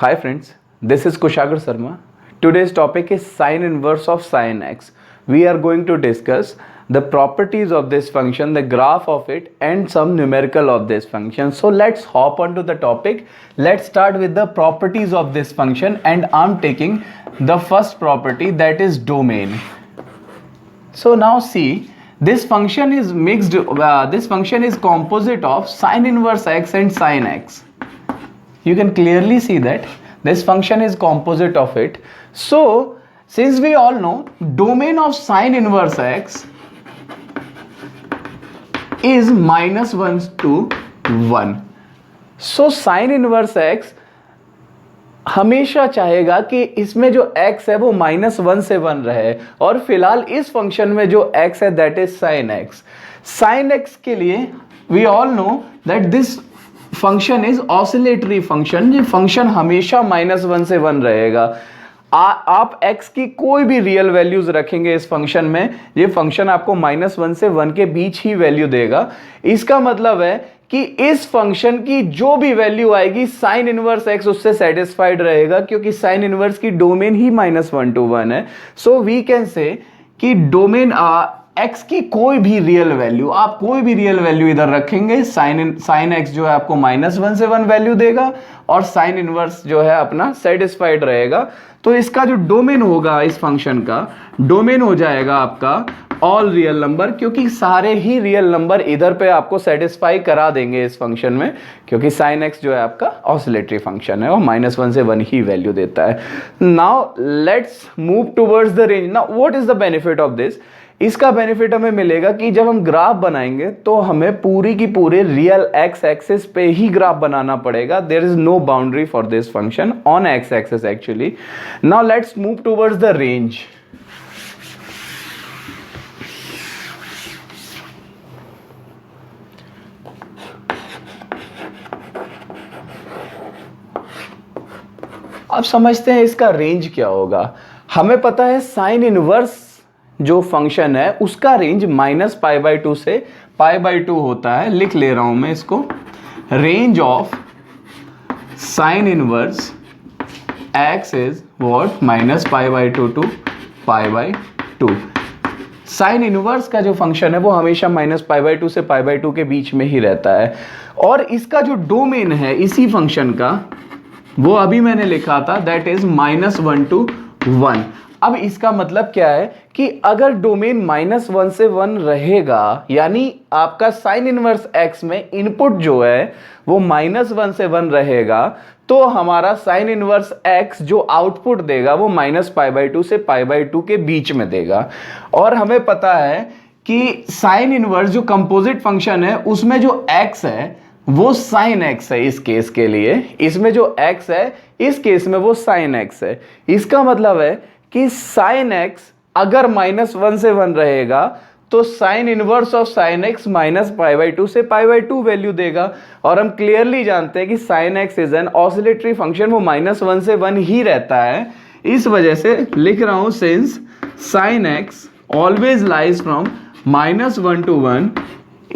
Hi friends, this is Kushagar Sharma. Today's topic is sine inverse of sin x. We are going to discuss the properties of this function, the graph of it and some numerical of this function. So let's hop onto the topic. Let's start with the properties of this function and I'm taking the first property, that is domain. So now see, this function is mixed, this function is composite of sine inverse x and sin x. You can clearly see that this function is composite of it. So since we all know domain of sine inverse x is -1 to 1. So sine inverse x हमेशा चाहेगा कि इसमें जो x है वो -1 से 1 रहे, और फिलहाल इस फंक्शन में जो x है that is sin x. sin x के लिए we all know that this function is oscillatory function. ये फंक्शन हमेशा -1 से 1 रहेगा. आप x की कोई भी रियल वैल्यूज रखेंगे इस फंक्शन में, ये फंक्शन आपको -1 से 1 के बीच ही वैल्यू देगा. इसका मतलब है कि इस फंक्शन की जो भी वैल्यू आएगी साइन इनवर्स x उससे सेटिस्फाइड रहेगा, क्योंकि साइन इनवर्स की डोमेन ही -1 to 1 है. सो वी कैन से कि डोमेन x की कोई भी रियल वैल्यू, आप कोई भी रियल वैल्यू इधर रखेंगे, साइन x जो है आपको -1 से 1 वैल्यू देगा और साइन इनवर्स जो है अपना सेटिस्फाइड रहेगा. तो इसका जो डोमेन होगा इस फंक्शन का, डोमेन हो जाएगा आपका ऑल रियल नंबर, क्योंकि सारे ही रियल नंबर इधर पे आपको सेटिस्फाई करा देंगे इस फंक्शन में, क्योंकि साइन एक्स जो है आपका ऑसिलेटरी फंक्शन है और -1 से 1 ही वैल्यू देता है. Now let's move towards the range. Now what is the benefit of this? इसका बेनिफिट हमें मिलेगा कि जब हम ग्राफ बनाएंगे तो हमें पूरी की पूरे रियल एक्स एक्सिस पे ही ग्राफ बनाना पड़ेगा. There is no boundary for this function on x axis actually. Now let's move towards the range. अब समझते हैं इसका रेंज क्या होगा. हमें पता है साइन इनवर्स जो फंक्शन है उसका रेंज -π/2 से π/2 होता है. लिख ले रहा हूं मैं इसको. Range of sine inverse x is what -π/2 to π/2. Sine inverse का जो फंक्शन है वो हमेशा -π/2 से π/2 के बीच में ही रहता है, और इसका जो डोमेन है इसी फंक्शन का वो अभी मैंने लिखा था, दैट इज -1 to 1. अब इसका मतलब क्या है कि अगर डोमेन -1 से 1 रहेगा, यानी आपका साइन इनवर्स x में इनपुट जो है वो -1 से 1 रहेगा, तो हमारा साइन इनवर्स x जो आउटपुट देगा वो -π/2 से π/2 के बीच में देगा. और हमें पता है कि साइन इनवर्स जो कंपोजिट फंक्शन है उसमें जो x है वो साइन x है. इस केस के लिए इसमें जो x है इस केस में वो साइन x है. इसका मतलब है कि साइन x अगर -1 से 1 रहेगा तो sign inverse of sign x -π/2 से π/2 वैल्यू देगा. और हम क्लियरली जानते हैं कि sine x is an oscillatory function, वो -1 से 1 ही रहता है. इस वजह से लिख रहा हूं since sign x always lies from -1 to 1,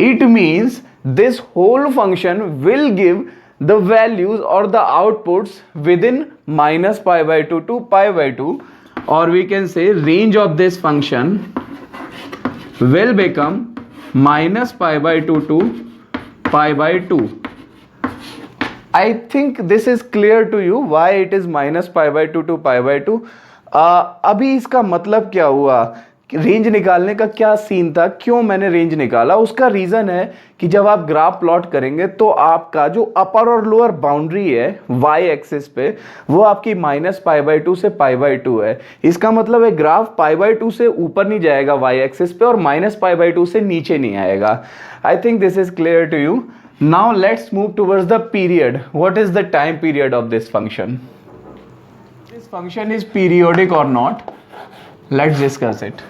it means this whole function will give the values or the outputs within -π/2 to π/2, or we can say range of this function will become -π/2 to π/2. I think this is clear to you why it is -π/2 to π/2. अभी इसका मतलब क्या हुआ, range निकालने का क्या scene था, क्यों मैंने रेंज निकाला? उसका रीजन है कि जब आप ग्राफ प्लॉट करेंगे तो आपका जो अपर और लोअर बाउंड्री है y एक्सिस पे वो आपकी -π/2 से π/2 है. इसका मतलब है ग्राफ π/2 से ऊपर नहीं जाएगा y एक्सिस पे और -π/2 से नीचे नहीं आएगा. I think this is clear to you. Now let's move towards the period. What is the time period of this function? This function is periodic और not? Let's discuss it.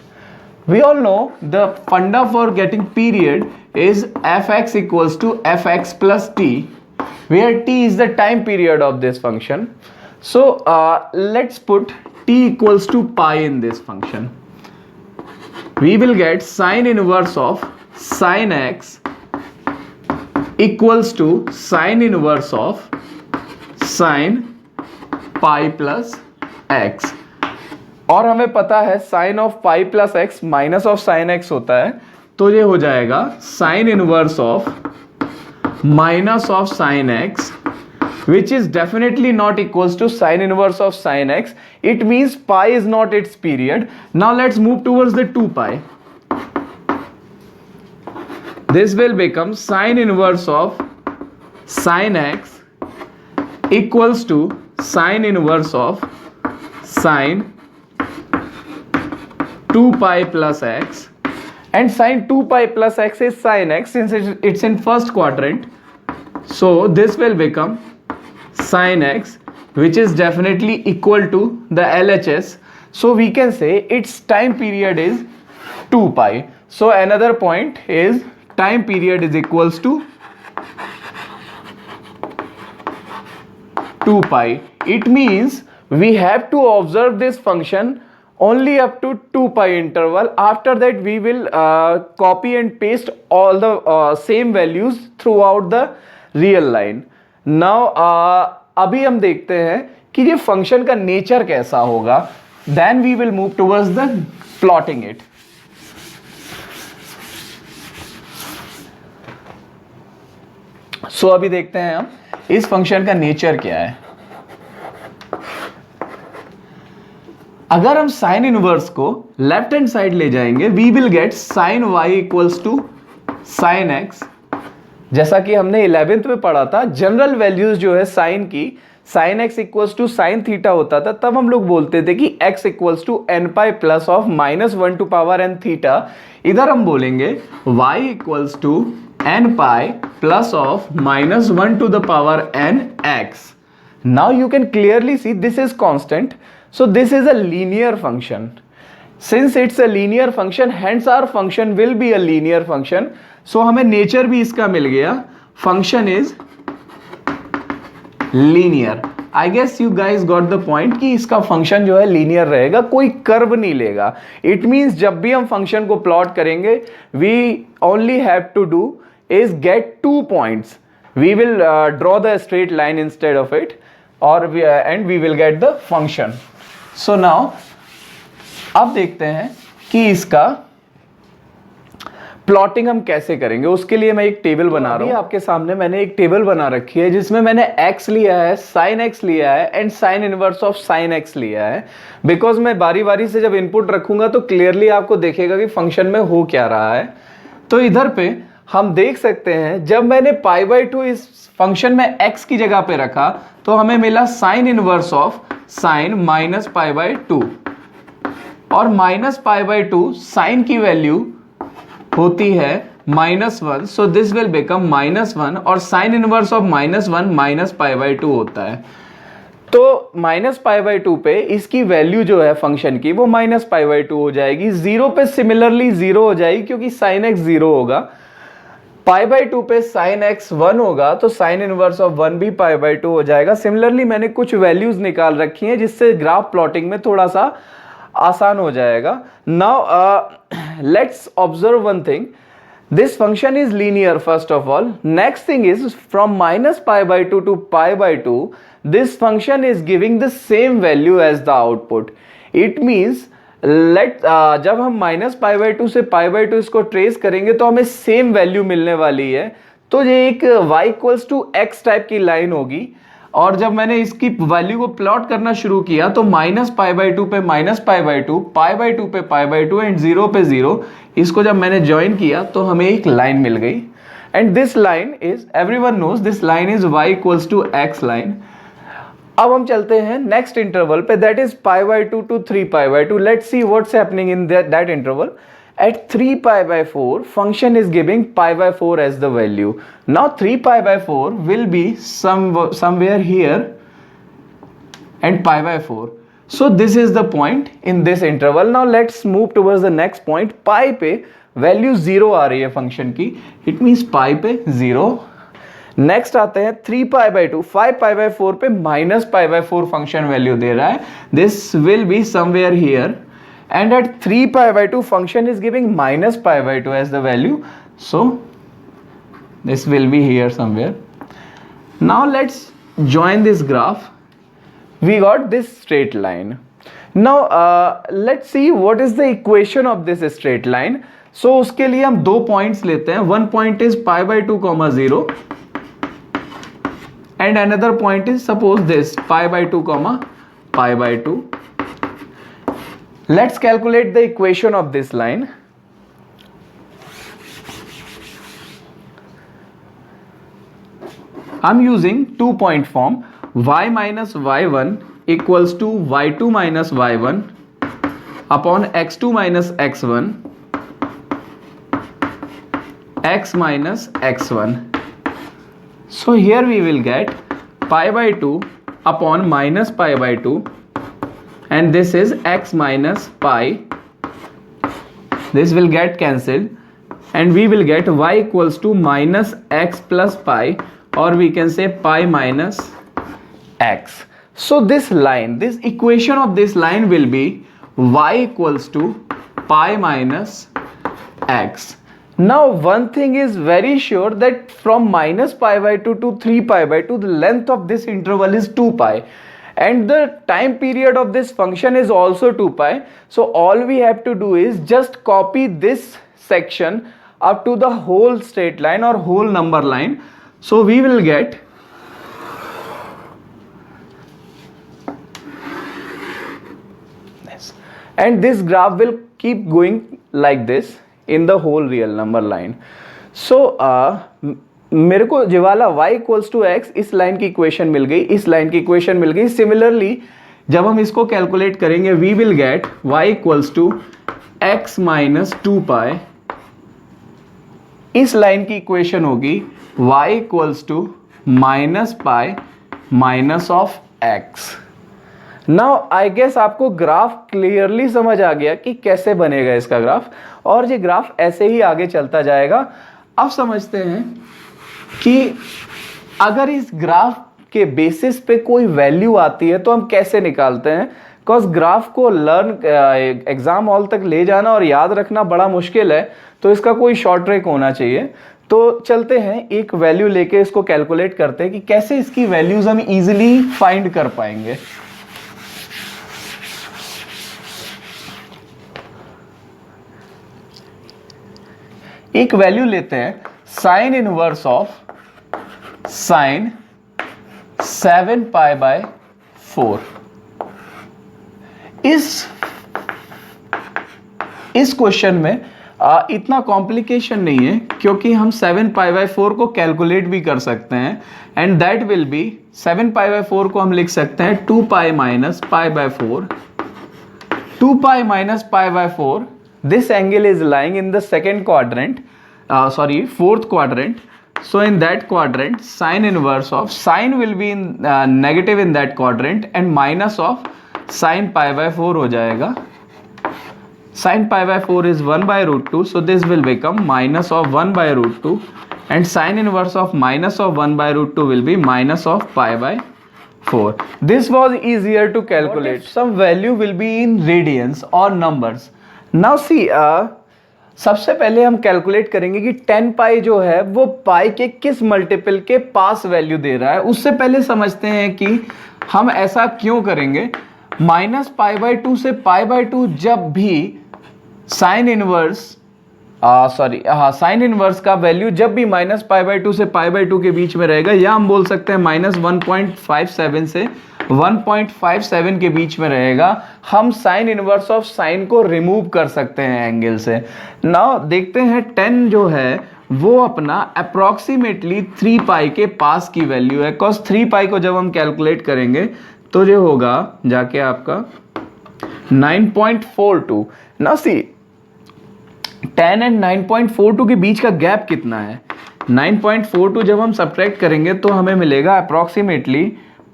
We all know the funda for getting period is fx equals to fx plus t, where t is the time period of this function. So let's put t equals to pi in this function. We will get sine inverse of sine x equals to sine inverse of sine pi plus x, और हमें पता है sine of pi plus x minus of sine x होता है, तो ये हो जाएगा sine inverse of minus of sine x, which is definitely not equals to sine inverse of sine x. It means pi is not its period. Now let's move towards the 2 pi. This will become sine inverse of sine x equals to sine inverse of sine 2 pi plus x, and sine 2 pi plus x is sine x since it's in first quadrant, so this will become sin x, which is definitely equal to the LHS, so we can say its time period is 2 pi. So another point is time period is equals to 2 pi. It means we have to observe this function only up to 2 pi interval. After that we will copy and paste all the same values throughout the real line. Now अभी हम देखते हैं कि ये function का nature कैसा होगा, then we will move towards the plotting it. So अभी देखते हैं हम इस फंक्शन का नेचर क्या है. अगर हम साइन इनवर्स को लेफ्ट हैंड साइड ले जाएंगे, we will get sine y equals to sine x. जैसा कि हमने 11th में पढ़ा था, जनरल वैल्यूज जो है साइन की, sine x equals to sine theta होता था, तब हम लोग बोलते थे कि x equals to n pi plus of -1 to power n theta. इधर हम बोलेंगे y equals to n pi plus of -1 to the power n x. Now you can clearly see this is constant, so this is a linear function. Since it's a linear function, hence our function will be a linear function. So हमें nature भी इसका मिल गया, function is linear. I guess you guys got the point कि इसका function जो है linear रहेगा, कोई कर्व नहीं लेगा. इट मीन्स जब भी हम फंक्शन को प्लॉट करेंगे, we only have to do is get 2 points. We will draw the straight line instead of it, और and we will get the function. So now अब देखते हैं कि इसका प्लॉटिंग हम कैसे करेंगे. उसके लिए मैं एक टेबल बना रहा हूं. आपके सामने मैंने एक टेबल बना रखी है जिसमें मैंने x लिया है, sin x लिया है and sin inverse of sin x लिया है. बिकॉज मैं बारी बारी से जब इनपुट रखूंगा तो क्लियरली आपको देखेगा कि फंक्शन में हो क्या रहा है. तो इधर पे हम देख सकते हैं, जब मैंने π/2 इस फंक्शन में x की जगह पे रखा तो हमें मिला sin इनवर्स ऑफ sin -π/2, और -π/2 साइन की वैल्यू होती है -1, सो दिस विल बिकम -1, और साइन इनवर्स ऑफ -1 -π/2 होता है. तो -π/2 पे इसकी वैल्यू जो है फंक्शन की वो -π/2 हो जाएगी. 0 पे सिमिलरली 0 हो जाएगी क्योंकि साइन x 0 होगा. π/2 पे साइन x 1 होगा तो साइन इनवर्स ऑफ 1 भी π/2 हो जाएगा. सिमिलरली मैंने कुछ वैल्यूज निकाल रखी हैं जिससे ग्राफ प्लॉटिंग में थोड़ा सा आसान हो जाएगा. Now let's observe one thing. This function is linear first of all. Next thing is from -π/2 to π/2 this function is giving the same value as the output. It means जब हम -π/2 से π/2 इसको ट्रेस करेंगे तो हमें सेम वैल्यू मिलने वाली है. तो ये एक y equals to x type की लाइन होगी. और जब मैंने इसकी वैल्यू को प्लॉट करना शुरू किया तो -π/2 पे -π/2, π/2 पे π/2 एंड 0 पे 0, इसको जब मैंने ज्वाइन किया तो हमें एक लाइन मिल गई. And this line is, everyone knows this line is y equals to x line. अब हम चलते हैं नेक्स्ट इंटरवल पे, that is π/2 to 3π/2. Let's see what's happening in that interval. At 3π/4 function is giving π/4 as the value. Now 3π/4 will be somewhere here and π/4. So this is the point in this interval. Now let's move towards the next point. pi पे value 0 आ रही है function की, it means pi पे 0. Next आते हैं 3π/2. 5π/4 पे -π/4 function value दे रहा है. This will be somewhere here. And at 3π/2 function is giving -π/2 as the value, so this will be here somewhere. Now let's join this graph. we got this straight line. Now let's see what is the equation of this straight line. So उसके लिए हम दो points लेते हैं. One point is pi by 2 comma 0 and another point is suppose this pi by 2 comma pi by 2. Let's calculate the equation of this line. I'm using 2-point form. Y minus y1 equals to y2 minus y1 upon x2 minus x1 x minus x1. So here we will get pi by 2 upon minus pi by 2 and this is x minus pi. This will get cancelled and we will get y equals to minus x plus pi, or we can say pi minus x. So this line, this equation of this line will be y equals to pi minus x. Now one thing is very sure that from minus pi by 2 to 3 pi by 2, the length of this interval is 2 pi and the time period of this function is also 2 pi. So all we have to do is just copy this section up to the whole straight line or whole number line. So we will get this, and this graph will keep going like this in the whole real number line. So मेरे को जो वाला y equals to x, इस line की equation मिल गई, इस line की equation मिल गई. सिमिलरली जब हम इसको कैलकुलेट करेंगे we will get y equals to x minus 2 pi. इस लाइन की इक्वेशन होगी y equals to minus pi minus of x. Now I guess आपको ग्राफ क्लियरली समझ आ गया कि कैसे बनेगा इसका ग्राफ, और ये ग्राफ ऐसे ही आगे चलता जाएगा. अब समझते हैं कि अगर इस ग्राफ के बेसिस पे कोई वैल्यू आती है तो हम कैसे निकालते हैं. बिकॉज ग्राफ को लर्न एग्जाम हॉल तक ले जाना और याद रखना बड़ा मुश्किल है, तो इसका कोई शॉर्ट ट्रिक होना चाहिए. तो चलते हैं एक वैल्यू लेके इसको कैलकुलेट करते हैं कि कैसे इसकी वैल्यूज हम इजीली फाइंड कर पाएंगे. एक वैल्यू लेते हैं sign inverse of sign 7 pi by 4. इस क्वेश्चन में इतना कॉम्प्लिकेशन नहीं है क्योंकि हम 7 पाई बाय 4 को कैलकुलेट भी कर सकते हैं, and that will B 7 pi by 4 को हम लिख सकते हैं 2 pi minus pi by 4. 2 pi minus pi by 4. This angle is lying in the second quadrant, fourth quadrant. So in that quadrant, sine inverse of sine will be in negative in that quadrant, and minus of sine pi by 4 हो जाएगा. Sine pi by 4 is 1 by root 2, so this will become minus of 1 by root 2, and sine inverse of minus of 1 by root 2 will be minus of pi by 4. This was easier to calculate. Some value will be in radians or numbers. Now see सबसे पहले हम calculate करेंगे कि 10 पाई जो है वो पाई के किस मल्टीपल के पास वैल्यू दे रहा है. उससे पहले समझते हैं कि हम ऐसा क्यों करेंगे. माइनस पाई बाय 2 से पाई बाय 2 जब भी साइन इनवर्स साइन इनवर्स का वैल्यू जब भी माइनस पाई बाय 2 से पाई बाय 2 के बीच में रहेगा, या हम बोल सकते हैं माइनस 1.57 से 1.57 के बीच में रहेगा, हम साइन इनवर्स ऑफ साइन को रिमूव कर सकते हैं एंगल से. नाउ देखते हैं 10 जो है वो अपना अप्रॉक्सीमेटली 3 पाई के पास की वैल्यू है. बिकॉज 3 पाई को जब हम कैलकुलेट करेंगे तो जो होगा जाके आपका 9.42. नाउ सी 10 एंड 9.42 के बीच का गैप कितना है. 9.42 जब हम सब्ट्रैक्ट करेंगे तो हमें मिलेगा अप्रॉक्सीमेटली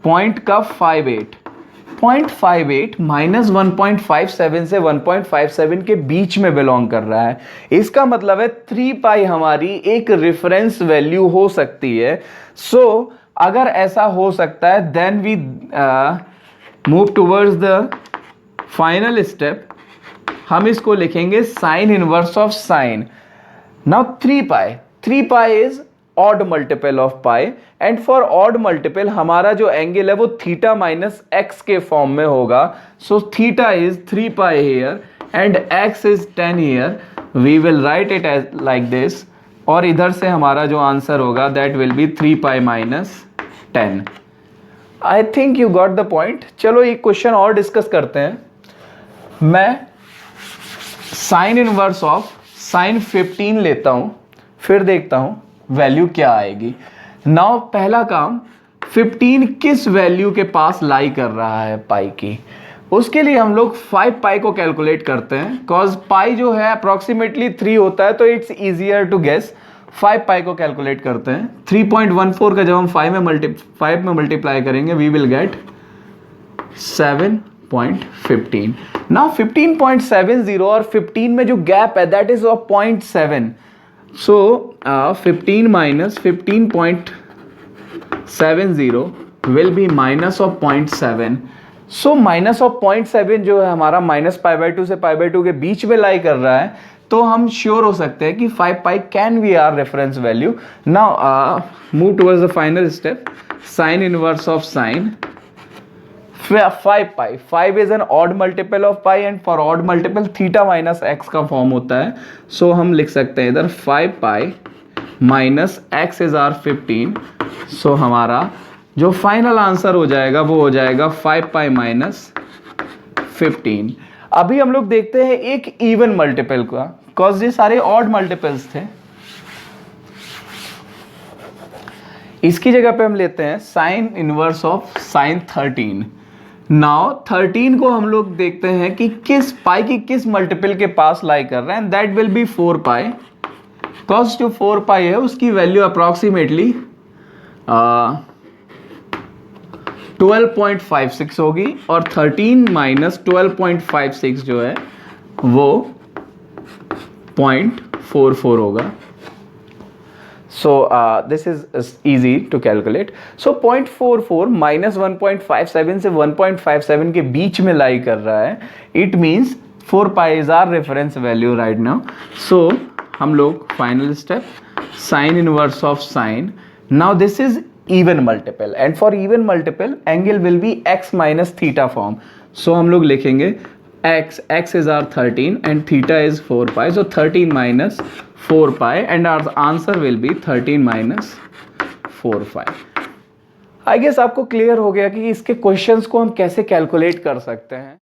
पॉइंट का 0.58 माइनस 1.57 से 1.57 के बीच में बिलोंग कर रहा है. इसका मतलब है 3 पाई हमारी एक रेफरेंस वैल्यू हो सकती है. सो अगर ऐसा हो सकता है then we move towards the final step. हम इसको लिखेंगे sine inverse of sine. Now 3 pi is odd multiple of pi, and for odd multiple हमारा जो एंगल है वो थीटा माइनस एक्स के फॉर्म में होगा. So theta is 3 pi here and x is 10 here. We will write it as like this, और इधर से हमारा जो आंसर होगा that will B 3 pi minus 10. I think you got the point. चलो एक क्वेश्चन और डिस्कस करते हैं. मैं साइन इनवर्स ऑफ साइन 15 लेता हूं, फिर देखता हूं वैल्यू क्या आएगी. नाउ पहला काम, 15 किस वैल्यू के पास लाई कर रहा है पाई की, उसके लिए हम लोग 5 पाई को कैलकुलेट करते हैं. कॉज पाई जो है अप्रोक्सीमेटली 3 होता है, तो इट्स इजियर टू गेस. 5 पाई को कैलकुलेट करते हैं. 3.14 का जब हम 5 में मल्टीप्लाई करेंगे वी विल गेट 7.15. नाउ 15.70 और 15 में जो गैप है that is of 0.7. So 15 minus 15.70 will be minus of 0.7. So minus of 0.7 जो है हमारा माइनस पाई बाई 2 से पाई बाई 2 के बीच में लाई कर रहा है, तो हम श्योर हो सकते हैं कि 5 pi can be our reference value. Now move towards the final step. Sine inverse of sine 5 pi. 5 is an odd multiple of pi, and for odd multiple theta minus x का form होता है. So हम लिख सकते हैं इधर 5 pi minus x is are 15. So हमारा जो फाइनल आंसर हो जाएगा वो हो जाएगा 5 पाई माइनस 15. अभी हम लोग देखते हैं एक इवन मल्टीपल का, कॉज ये सारे ऑड मल्टीपल्स थे. इसकी जगह पे हम लेते हैं sign inverse of sign 13. Now 13 को हम लोग देखते हैं कि किस पाई की किस मल्टीपल के पास लाई कर रहे हैं, and that will B 4 pi. Cause जो 4 पाई है उसकी वैल्यू अप्रोक्सीमेटली 12.56 होगी, और 13 माइनस 12.56 जो है वो 0.44 होगा. So this is easy to calculate. So 0.44 minus 1.57 से 1.57 के बीच में लाई कर रहा है. It means 4 pi is our reference value right now. So हम लोग final step, sin inverse of sin. Now this is even multiple, and for even multiple angle will be x minus theta form. So हम लोग लिखेंगे x is our 13 and theta is 4 pi. So 13 minus 4 pi and our answer will be 13 minus 4 pi. I guess आपको clear हो गया कि इसके questions को हम कैसे कैलकुलेट कर सकते हैं.